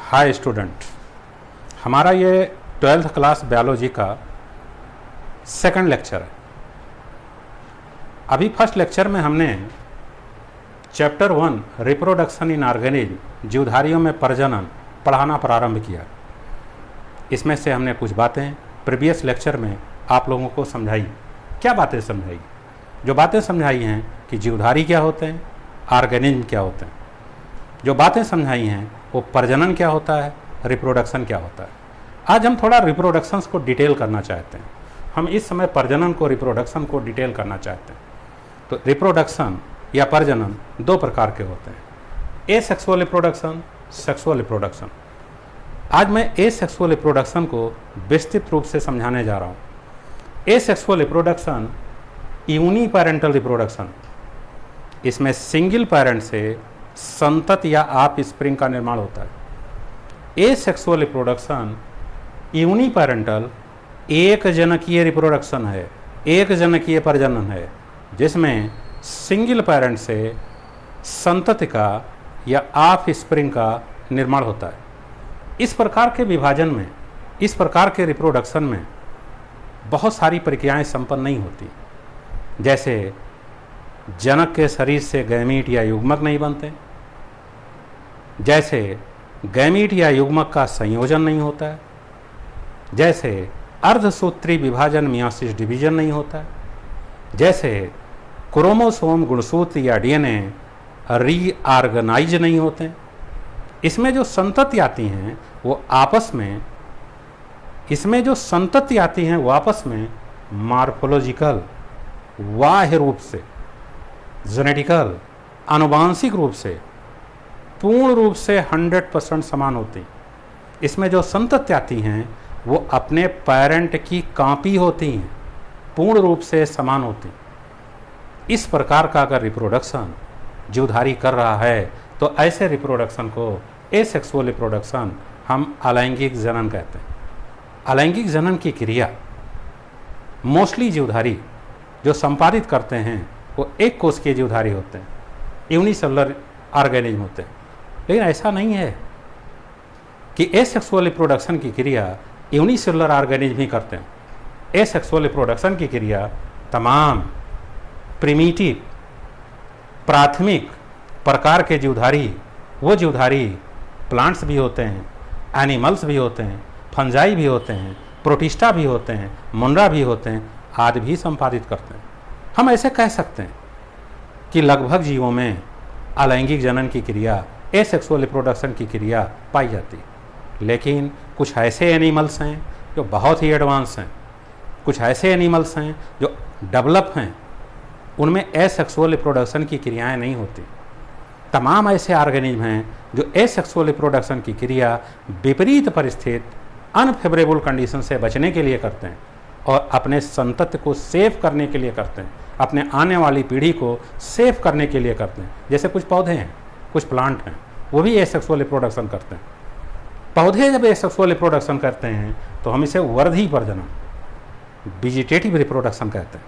Hi student, हमारा ये 12th class biology का सेकंड लेक्चर है। अभी फर्स्ट लेक्चर में हमने चैप्टर 1 रिप्रोडक्शन इन ऑर्गेनिज्म जीवधारियों में प्रजनन पढ़ाना प्रारंभ किया। इसमें से हमने कुछ बातें प्रीवियस लेक्चर में आप लोगों को समझाई। क्या बातें समझाई? जो बातें समझाई हैं कि जीवधारी क्या होते हैं, ऑर्गेनिज्म क्या होते हैं। जो बातें समझाई हैं वो प्रजनन क्या होता है, रिप्रोडक्शन क्या होता है। आज हम थोड़ा रिप्रोडक्शंस को डिटेल करना चाहते हैं। हम इस समय प्रजनन को, रिप्रोडक्शन को डिटेल करना चाहते हैं। तो रिप्रोडक्शन या प्रजनन दो प्रकार के होते हैं, ए सेक्सुअल रिप्रोडक्शन, सेक्सुअल रिप्रोडक्शन। आज मैं ए सेक्सुअल रिप्रोडक्शन को विस्तृत रूप से समझाने जा रहा हूँ। ए सेक्सुअल रिप्रोडक्शन यूनिपेरेंटल रिप्रोडक्शन, इसमें सिंगल पेरेंट से संतति या आप स्प्रिंग का निर्माण होता है। ए सेक्सुअल रिप्रोडक्शन यूनिपेरेंटल एक जनकीय रिप्रोडक्शन है, एक जनकीय प्रजनन है, जिसमें सिंगल पेरेंट से संतति का या आप स्प्रिंग का निर्माण होता है। इस प्रकार के विभाजन में, इस प्रकार के रिप्रोडक्शन में बहुत सारी प्रक्रियाएं संपन्न नहीं होती। जैसे जनक के शरीर से गैमीट या युग्मक नहीं बनते, जैसे गैमीट या युग्मक का संयोजन नहीं होता है, जैसे अर्धसूत्री विभाजन मियोसिस डिवीजन नहीं होता है, जैसे क्रोमोसोम गुणसूत्र या डीएनए रीऑर्गेनाइज नहीं होते। इसमें जो संतति आती हैं वो आपस में, इसमें जो संतति आती हैं वो आपस में मॉर्फोलॉजिकल, बाह्य रूप से, जेनेटिकल, आनुवांशिक रूप से पूर्ण रूप से 100% समान होती। इसमें जो संतति आती हैं वो अपने पेरेंट की कॉपी होती हैं, पूर्ण रूप से समान होती। इस प्रकार का अगर रिप्रोडक्शन जीवधारी कर रहा है तो ऐसे रिप्रोडक्शन को एसेक्सुअल रिप्रोडक्शन हम अलैंगिक जनन कहते हैं। अलैंगिक जनन की क्रिया मोस्टली जीवधारी जो संपादित करते हैं वो एक कोशिकीय जीवधारी होते हैं, यूनिसेलुलर ऑर्गेनिज्म होते हैं। लेकिन ऐसा नहीं है कि एसेक्सुअल रिप्रोडक्शन की क्रिया यूनिसेलुलर ऑर्गेनिज्म ही करते हैं। एसेक्सुअल रिप्रोडक्शन की क्रिया तमाम प्रिमिटिव, प्राथमिक प्रकार के जीवधारी, वो जीवधारी प्लांट्स भी होते हैं, एनिमल्स भी होते हैं, फंजाई भी होते हैं, प्रोटिस्टा भी होते हैं, मुंडा भी होते हैं, आदि भी संपादित करते हैं। हम ऐसे कह सकते हैं कि लगभग जीवों में अलैंगिक जनन की क्रिया, एसेक्सुअल रिप्रोडक्शन की क्रिया पाई जाती है। लेकिन कुछ ऐसे एनिमल्स हैं जो बहुत ही एडवांस हैं, कुछ ऐसे एनिमल्स हैं जो डेवलप हैं, उनमें एसेक्सुअल रिप्रोडक्शन की क्रियाएं नहीं होती। तमाम ऐसे ऑर्गेनिज्म हैं जो एसेक्सुअल रिप्रोडक्शन की क्रिया विपरीत परिस्थिति, अनफेवरेबल कंडीशन से बचने के लिए करते हैं और अपने संतति को सेव करने के लिए करते हैं, अपने आने वाली पीढ़ी को सेव करने के लिए करते हैं। जैसे कुछ पौधे हैं, कुछ प्लांट हैं, वो भी एसेक्सुअल रिप्रोडक्शन करते हैं। पौधे जब एसेक्सुअल रिप्रोडक्शन करते हैं तो हम इसे वर्धी प्रजनन, वेजिटेटिव रिप्रोडक्शन कहते हैं।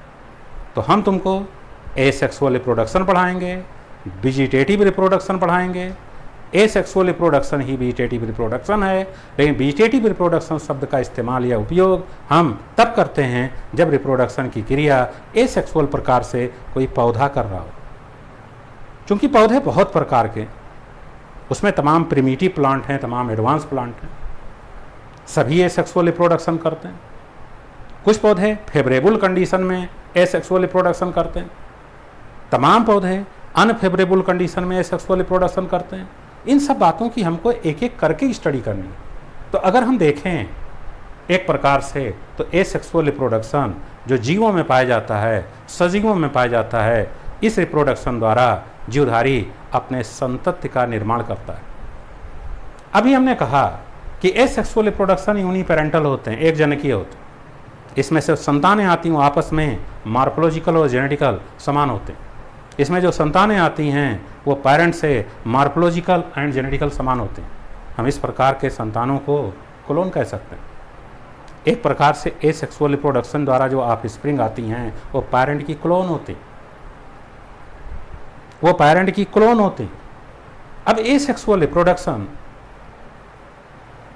तो हम तुमको एसेक्सुअल रिप्रोडक्शन पढ़ाएंगे, वेजिटेटिव रिप्रोडक्शन पढ़ाएंगे। एसेक्सुअल रिप्रोडक्शन ही वेजिटेटिव रिप्रोडक्शन है, लेकिन वेजिटेटिव रिप्रोडक्शन शब्द का इस्तेमाल या उपयोग हम तब करते हैं जब रिप्रोडक्शन की क्रिया एसेक्सुअल प्रकार से कोई पौधा कर रहा हो। क्योंकि पौधे बहुत प्रकार के, उसमें तमाम प्रिमिटिव प्लांट हैं, तमाम एडवांस प्लांट हैं, सभी एसेक्सुअल रिप्रोडक्शन करते हैं। कुछ पौधे फेवरेबल कंडीशन में एसेक्सुअल रिप्रोडक्शन करते हैं, तमाम पौधे अनफेवरेबल कंडीशन में एसेक्सुअल रिप्रोडक्शन करते हैं। इन सब बातों की हमको एक एक करके स्टडी करनी है। तो अगर हम देखें एक प्रकार से तो एसेक्सुअल रिप्रोडक्शन जो जीवों में पाया जाता है, सजीवों में पाया जाता है, इस रिप्रोडक्शन द्वारा जीवधारी अपने संतति का निर्माण करता है। अभी हमने कहा कि एसेक्सुअल रिप्रोडक्शन यूनिपेरेंटल होते हैं, एक जनकीय होते हैं। इसमें से संतानें आती हैं वो आपस में मॉर्फोलॉजिकल और जेनेटिकल समान होते हैं। इसमें जो संतानें आती हैं वो पेरेंट से मॉर्फोलॉजिकल एंड जेनेटिकल समान होते हैं। हम इस प्रकार के संतानों को क्लोन कह सकते हैं। एक प्रकार से एसेक्सुअल रिप्रोडक्शन द्वारा जो आप स्प्रिंग आती हैं वो पेरेंट की क्लोन होती, वो पेरेंट की क्लोन होती। अब asexual reproduction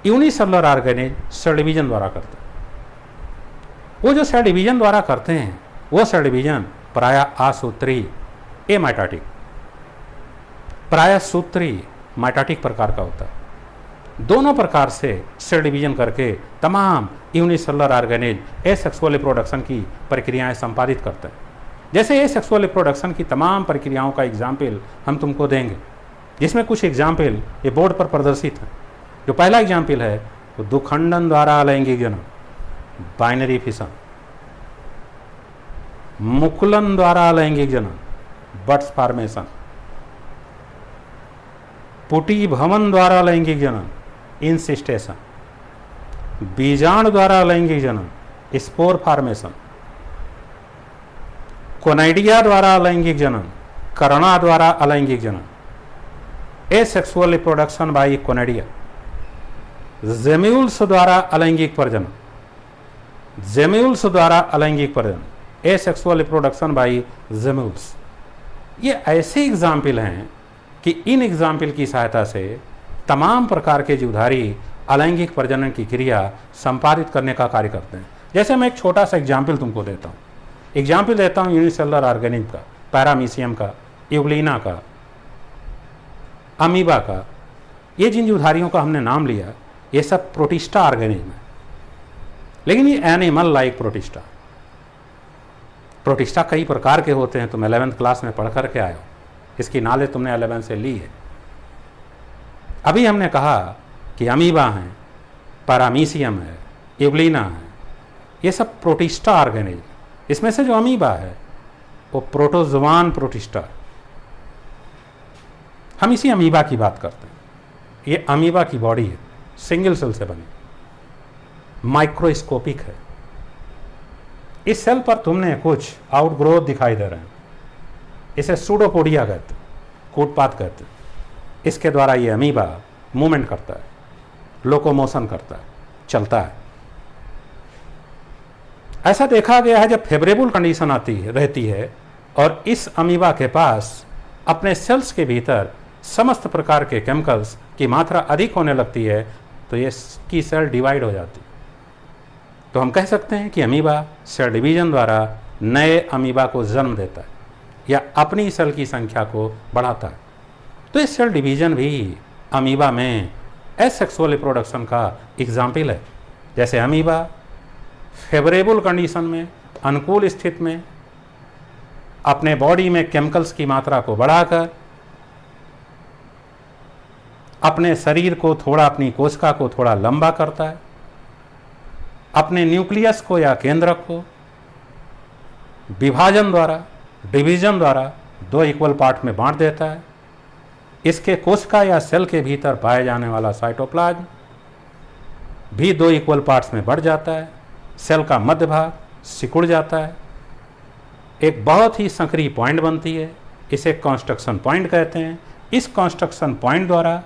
unicellular organism cell division द्वारा करते हैं। वो जो सेल डिवीजन द्वारा करते हैं वो सेल डिवीजन प्रायः असूत्री एमाइटोटिक, प्रायः सूत्री माइटोटिक प्रकार का होता है। दोनों प्रकार से सेल डिवीजन करके तमाम यूनिसेलुलर ऑर्गेनिज एसेक्सुअल रिप्रोडक्शन की प्रक्रियाएं संपादित करते हैं। जैसे एसेक्सुअल रिप्रोडक्शन की तमाम प्रक्रियाओं का एग्जाम्पल हम तुमको देंगे, जिसमें कुछ एग्जाम्पल ये बोर्ड पर प्रदर्शित है। जो पहला एग्जाम्पल है वो दुखंडन द्वारा अलैंगिक जन्म, बाइनरी फिशन, मुकुलन द्वारा अलैंगिक जन्म, बट्स फॉर्मेशन, पुटी भवन द्वारा लैंगिक जनन, इंसिस्टेशन, बीजाणु द्वारा लैंगिक जनन, स्पोर फॉर्मेशन, कोनाइडिया द्वारा अलैंगिक जनन, करणा द्वारा अलैंगिक जनन, एसेक्सुअल रिप्रोडक्शन बाई कोनाइडिया, जेम्यूल्स द्वारा अलैंगिक प्रजनन, जेम्यूल्स द्वारा अलैंगिक प्रजनन, एसेक्सुअल रिप्रोडक्शन बाई जेम्यूल्स। ये ऐसे एग्जाम्पल हैं कि इन एग्जाम्पल की सहायता से तमाम प्रकार के जीवधारी अलैंगिक प्रजनन की क्रिया संपादित करने का कार्य करते हैं। जैसे मैं एक छोटा सा एग्जाम्पल तुमको देता हूँ, एग्जाम्पल देता हूँ यूनिसेलुलर ऑर्गेनिज्म का, पैरामीशियम का, यूग्लिना का, अमीबा का। ये जिन जीवधारियों का हमने नाम लिया ये सब प्रोटिस्टा ऑर्गेनिज्म है, लेकिन ये एनिमल लाइक प्रोटिस्टा। प्रोटिस्टा कई प्रकार के होते हैं, तुम 11th क्लास में पढ़ करके आए हो, इसकी नॉलेज तुमने 11 से ली है। अभी हमने कहा कि अमीबा है, पैरामीशियम है, यूग्लिना है, ये सब प्रोटिस्टा ऑर्गेनिज्म। इसमें से जो अमीबा है वो प्रोटोजोआन प्रोटिस्टा। हम इसी अमीबा की बात करते हैं। ये अमीबा की बॉडी है, सिंगल सेल से बनी, माइक्रोस्कोपिक है। इस सेल पर तुमने कुछ आउटग्रोथ दिखाई दे रहे हैं, इसे सूडोपोडिया कहते, कूटपात कहते। इसके द्वारा ये अमीबा मूवमेंट करता है, लोकोमोशन करता है, चलता है। ऐसा देखा गया है जब फेवरेबल कंडीशन आती है रहती है और इस अमीबा के पास अपने सेल्स के भीतर समस्त प्रकार के केमिकल्स की मात्रा अधिक होने लगती है तो ये की सेल डिवाइड हो जाती है। तो हम कह सकते हैं कि अमीबा सेल डिवीजन द्वारा नए अमीबा को जन्म देता है या अपनी सेल की संख्या को बढ़ाता है। तो इस सेल डिवीजन भी अमीबा में एसेक्सुअल रिप्रोडक्शन का एग्जाम्पल है। जैसे अमीबा फेवरेबल कंडीशन में, अनुकूल स्थिति में अपने बॉडी में केमिकल्स की मात्रा को बढ़ाकर अपने शरीर को थोड़ा, अपनी कोशिका को थोड़ा लंबा करता है, अपने न्यूक्लियस को या केंद्रक को विभाजन द्वारा, डिवीजन द्वारा 2 इक्वल पार्ट में बांट देता है। इसके कोशिका या सेल के भीतर पाए जाने वाला साइटोप्लाज्म भी 2 इक्वल पार्ट्स में बढ़ जाता है। सेल का मध्य भाग सिकुड़ जाता है, एक बहुत ही संकरी पॉइंट बनती है, इसे कंस्ट्रक्शन पॉइंट कहते हैं। इस कंस्ट्रक्शन पॉइंट द्वारा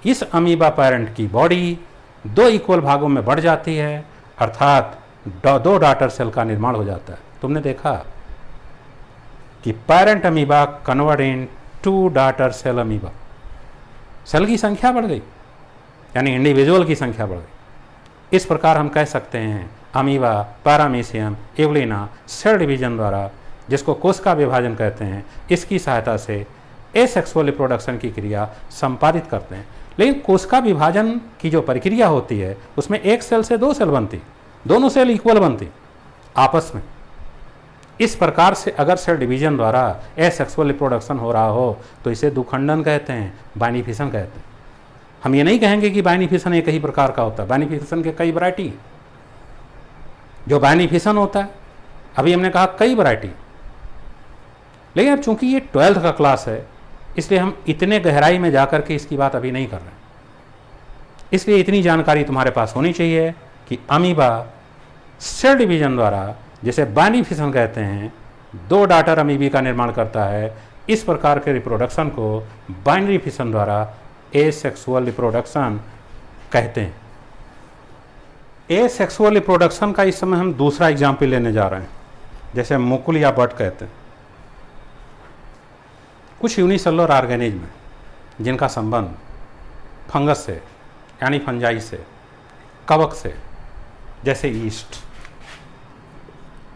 इस अमीबा पेरेंट की बॉडी 2 इक्वल भागों में बढ़ जाती है, अर्थात 2 डॉटर सेल का निर्माण हो जाता है। तुमने देखा कि parent amoeba convert in 2 daughter cell amoeba, cell की संख्या बढ़ गई, यानी इंडिविजुअल की संख्या बढ़ गई। इस प्रकार हम कह सकते हैं amoeba, paramecium, euglena cell division द्वारा, जिसको कोशिका विभाजन कहते हैं, इसकी सहायता से एसेक्सुअल रिप्रोडक्शन की क्रिया संपादित करते हैं। लेकिन कोशिका विभाजन की जो प्रक्रिया होती है उसमें एक सेल से 2 सेल बनती, दोनों सेल इक्वल बनती आपस में। इस प्रकार से अगर सेल डिवीजन द्वारा एसेक्सुअल रिप्रोडक्शन हो रहा हो तो इसे दुखंडन कहते हैं, बाइनिफिशन कहते हैं। हम ये नहीं कहेंगे कि बाइनिफिशन एक ही प्रकार का होता है, बाइनिफिशन के कई वैरायटी। जो बाइनिफिशन होता है अभी हमने कहा कई वैरायटी, लेकिन अब चूंकि ये 12th का क्लास है इसलिए हम इतने गहराई में जाकर के इसकी बात अभी नहीं कर रहे हैं। इसलिए इतनी जानकारी तुम्हारे पास होनी चाहिए कि अमीबा सेल डिवीजन द्वारा, जिसे बाइनिफिशन कहते हैं, 2 डॉटर अमीबी का निर्माण करता है। इस प्रकार के रिप्रोडक्शन को बाइनरी फिशन द्वारा एसेक्सुअल रिप्रोडक्शन कहते हैं। एसेक्सुअल रिप्रोडक्शन का इस समय हम दूसरा एग्जाम्पल लेने जा रहे हैं, जैसे मुकुल या बट कहते हैं। कुछ यूनिसेलुलर ऑर्गेनिज्म जिनका संबंध फंगस से यानी फंजाई से, कवक से, जैसे ईस्ट।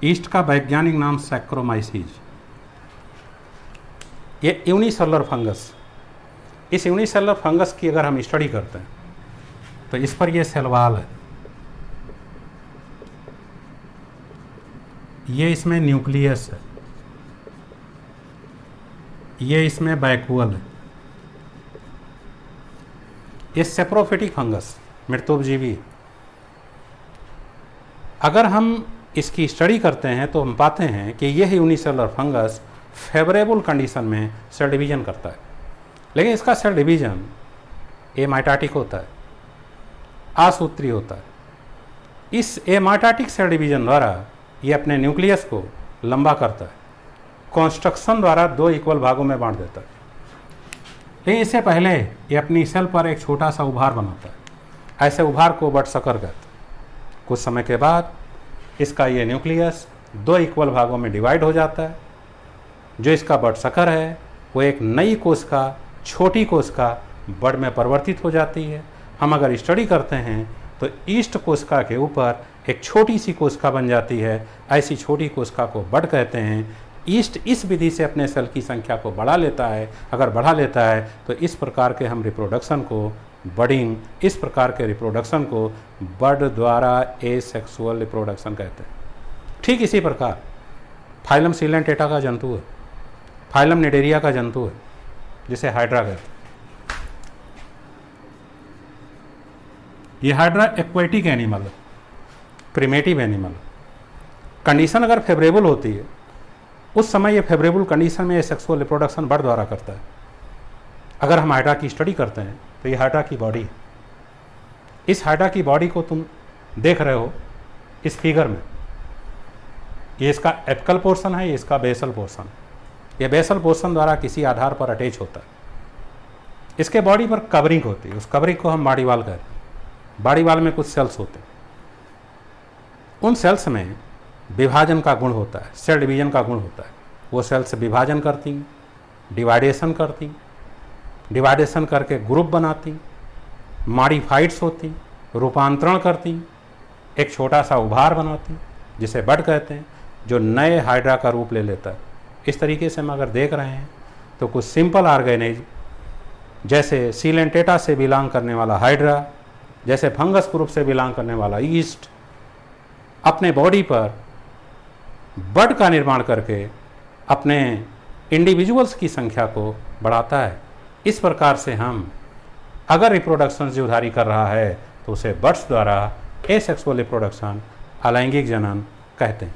ईस्ट का वैज्ञानिक नाम सैक्रोमाइसीज। ये यूनिसेलुलर फंगस, इस यूनिसेलुलर फंगस की अगर हम स्टडी करते हैं तो इस पर ये सेलवाल है, ये इसमें न्यूक्लियस है, ये इसमें वैक्यूल है। ये सेप्रोफिटिक फंगस मृतोपजीवी। अगर हम इसकी स्टडी करते हैं तो हम पाते हैं कि यह यूनिसेलुलर फंगस फेवरेबल कंडीशन में सेल डिवीजन करता है, लेकिन इसका सेल डिवीजन एमाइटाटिक होता है, आसूत्री होता है। इस एमाइटाटिक सेल डिवीजन द्वारा ये अपने न्यूक्लियस को लंबा करता है, कॉन्स्ट्रक्शन द्वारा 2 इक्वल भागों में बांट देता है। लेकिन इससे पहले ये अपनी सेल पर एक छोटा सा उभार बनाता है, ऐसे उभार को बट सकर कहते हैं। कुछ समय के बाद इसका ये न्यूक्लियस 2 इक्वल भागों में डिवाइड हो जाता है। जो इसका बट सकर है वो एक नई कोशिका, छोटी कोशिका बड में परिवर्तित हो जाती है। हम अगर स्टडी करते हैं तो ईस्ट कोशिका के ऊपर एक छोटी सी कोशिका बन जाती है, ऐसी छोटी कोशिका को बड कहते हैं। ईस्ट इस विधि से अपने सेल की संख्या को बढ़ा लेता है। अगर बढ़ा लेता है तो इस प्रकार के हम रिप्रोडक्शन को बडिंग, इस प्रकार के रिप्रोडक्शन को बड द्वारा एसेक्सुअल रिप्रोडक्शन कहते हैं। ठीक इसी प्रकार फाइलम सिलेंटेटा का जंतु है, फाइलम निडेरिया का जंतु है, जिसे हाइड्रा कहते हैं। ये हाइड्रा एक्वेटिक एनिमल है, प्रिमेटिव एनिमल। कंडीशन अगर फेवरेबल होती है उस समय ये फेवरेबल कंडीशन में सेक्सुअल रिप्रोडक्शन बड द्वारा करता है। अगर हम हाइड्रा की स्टडी करते हैं तो ये हाइड्रा की बॉडी है। इस हाइड्रा की बॉडी को तुम देख रहे हो इस फिगर में। ये इसका एपिकल पोर्शन है, ये इसका बेसल पोर्शन। ये बेसल पोर्शन द्वारा किसी आधार पर अटैच होता है। इसके बॉडी पर कवरिंग होती है, उस कवरिंग को हम बॉडी वॉल कहते हैं। बॉडी वॉल में कुछ सेल्स होते हैं, उन सेल्स में विभाजन का गुण होता है, सेल डिवीजन का गुण होता है। वो सेल्स विभाजन करती, डिवाइडेशन करती, डिवाइडेशन करके ग्रुप बनाती, मॉडिफाइड्स होती, रूपांतरण करती, एक छोटा सा उभार बनाती जिसे बड कहते हैं, जो नए हाइड्रा का रूप ले लेता है। इस तरीके से हम अगर देख रहे हैं तो कुछ सिंपल ऑर्गेनिज्म जैसे सिलेंटेटा से बिलोंग करने वाला हाइड्रा, जैसे फंगस ग्रुप से बिलोंग करने वाला ईस्ट, अपने बॉडी पर बड का निर्माण करके अपने इंडिविजुअल्स की संख्या को बढ़ाता है। इस प्रकार से हम अगर रिप्रोडक्शन से उधारी कर रहा है तो उसे बड्स द्वारा एसेक्सुअल रिप्रोडक्शन, अलैंगिक जनन कहते हैं।